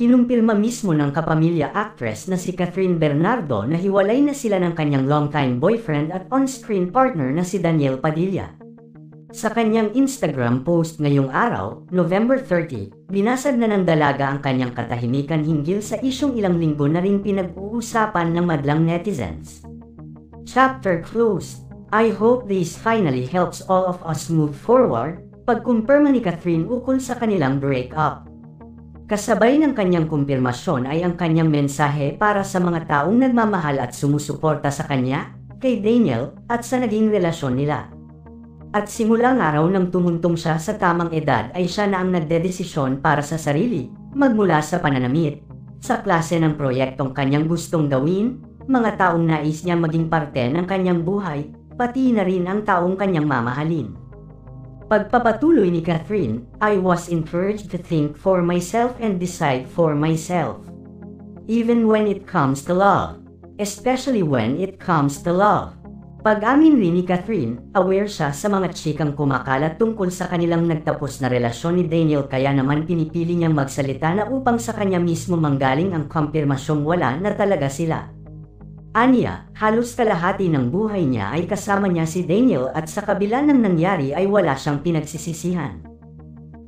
Kinumpirma mismo ng kapamilya actress na si Catherine Bernardo na hiwalay na sila ng kanyang longtime boyfriend at on-screen partner na si Daniel Padilla. Sa kanyang Instagram post ngayong araw, November 30, binasag na ng dalaga ang kanyang katahimikan hinggil sa isyong ilang linggo na ring pinag-uusapan ng madlang netizens. Chapter closed. I hope this finally helps all of us move forward, pagkumpirma ni Catherine ukol sa kanilang breakup. Kasabay ng kanyang kumpirmasyon ay ang kanyang mensahe para sa mga taong nagmamahal at sumusuporta sa kanya, kay Daniel, at sa naging relasyon nila. At simulang araw nang tumuntong siya sa tamang edad ay siya na ang nagdedesisyon para sa sarili, magmula sa pananamit, sa klase ng proyektong kanyang gustong gawin, mga taong nais niya maging parte ng kanyang buhay, pati na rin ang taong kanyang mamahalin. Pagpapatuloy ni Catherine, I was encouraged to think for myself and decide for myself. Even when it comes to love. Especially when it comes to love. Pag-amin rin ni Catherine, aware siya sa mga chikang kumakalat tungkol sa kanilang nagtapos na relasyon ni Daniel kaya naman pinipili niyang magsalita na upang sa kanya mismo manggaling ang kumpirmasyong wala na talaga sila. Aniya, halos kalahati ng buhay niya ay kasama niya si Daniel at sa kabila ng nangyari ay wala siyang pinagsisisihan.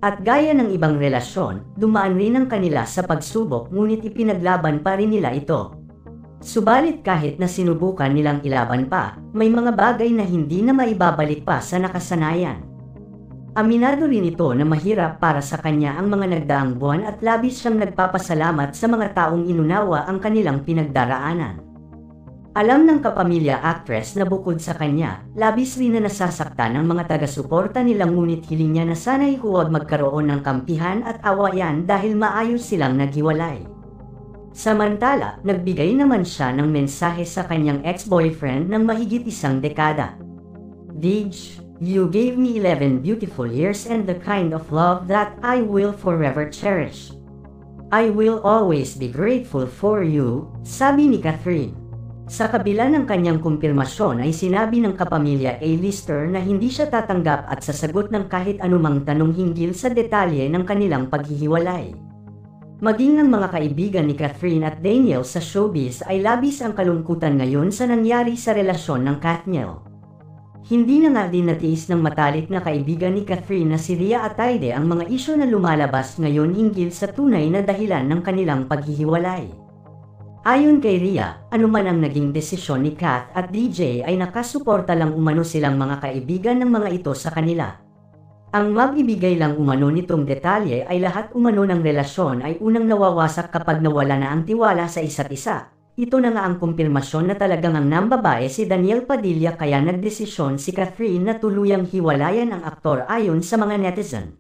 At gaya ng ibang relasyon, dumaan rin ang kanila sa pagsubok ngunit ipinaglaban pa rin nila ito. Subalit kahit na sinubukan nilang ilaban pa, may mga bagay na hindi na maibabalik pa sa nakasanayan. Aminado rin ito na mahirap para sa kanya ang mga nagdaang buwan at labis siyang nagpapasalamat sa mga taong inunawa ang kanilang pinagdaraanan. Alam ng kapamilya actress na bukod sa kanya, labis rin na nasasaktan ang mga taga-suporta nilang ngunit hiling niya na sana'y huwag magkaroon ng kampihan at awayan dahil maayos silang naghiwalay. Samantala, nagbigay naman siya ng mensahe sa kanyang ex-boyfriend ng mahigit isang dekada. Dij, you gave me 11 beautiful years and the kind of love that I will forever cherish. I will always be grateful for you, sabi ni Catherine. Sa kabila ng kanyang kumpirmasyon ay sinabi ng kapamilya A-lister na hindi siya tatanggap at sasagot ng kahit anumang tanong hinggil sa detalye ng kanilang paghihiwalay. Maging ang mga kaibigan ni Catherine at Daniel sa showbiz ay labis ang kalungkutan ngayon sa nangyari sa relasyon ng Katniel. Hindi na nga din natiis ng matalik na kaibigan ni Catherine na si Rhea Atayde ang mga isyu na lumalabas ngayon hinggil sa tunay na dahilan ng kanilang paghihiwalay. Ayon kay Rhea, anuman ang naging desisyon ni Kath at DJ ay nakasuporta lang umano silang mga kaibigan ng mga ito sa kanila. Ang mabibigay lang umano nitong detalye ay lahat umano ng relasyon ay unang nawawasak kapag nawala na ang tiwala sa isa't isa. Ito na nga ang kumpirmasyon na talagang ang nambabae si Daniel Padilla kaya nagdesisyon si Catherine na tuluyang hiwalayan ang aktor ayon sa mga netizen.